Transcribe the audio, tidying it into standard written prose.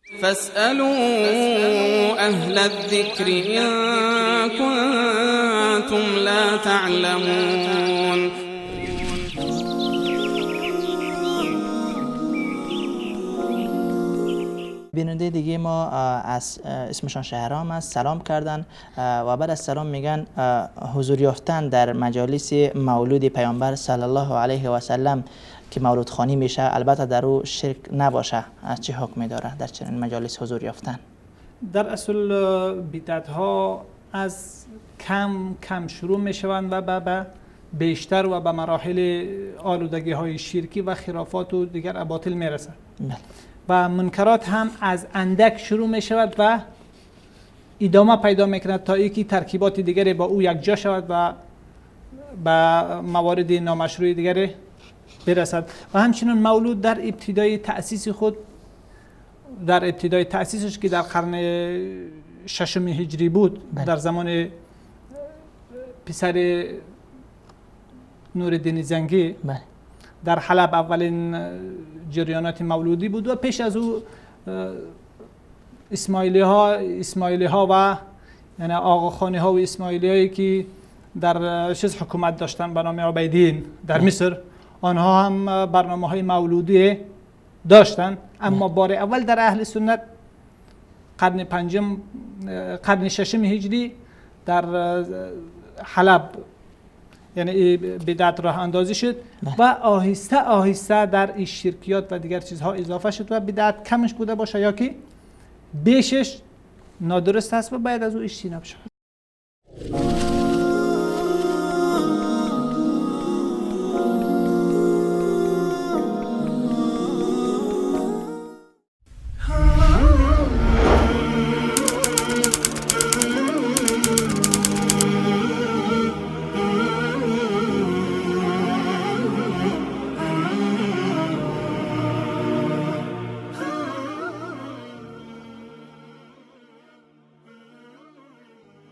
فاسألوا أهل الذكر إن كنتم لا تعلمون. بیننده دیگه ما از اسمشان شهرام است، سلام کردن و بعد از سلام میگن حضور یافتن در مجالس مولود پیامبر صلی الله علیه و سلم که مولود خوانی میشه، البته در او شرک نباشه، از چه حکمی داره در چنین مجالس حضور یافتن؟ در اصل بدعت ها از کم شروع میشوند و به بیشتر و به مراحل آلودگی های شرکی و خرافات و دیگر اباطیل میرسند. و منکرات هم از اندک شروع می شود و ادامه پیدا میکند تا اینکه ترکیبات دیگری با او یکجا شود و به موارد نامشروع دیگری برسد. و همچنین مولود در ابتدای تأسیس خود، در ابتدای تأسیسش که در قرن 6 هجری بود، در زمان پسر نورالدین زنگی در حلب اولین جریانات مولودی بود و پیش از او اسماعیلی ها و یعنی آقاخانی ها و اسماعیلی هایی که در حکومت داشتن به نام عبیدین در مصر، آنها هم برنامه های مولودی داشتن. اما بار اول در اهل سنت قرن 6 هجری در حلب یعنی بدعت راه اندازی شد و آهسته آهسته در این شرکیات و دیگر چیزها اضافه شد و بدعت کمش بوده باشه یا که بیشش نادرست است و باید از او اجتناب شود.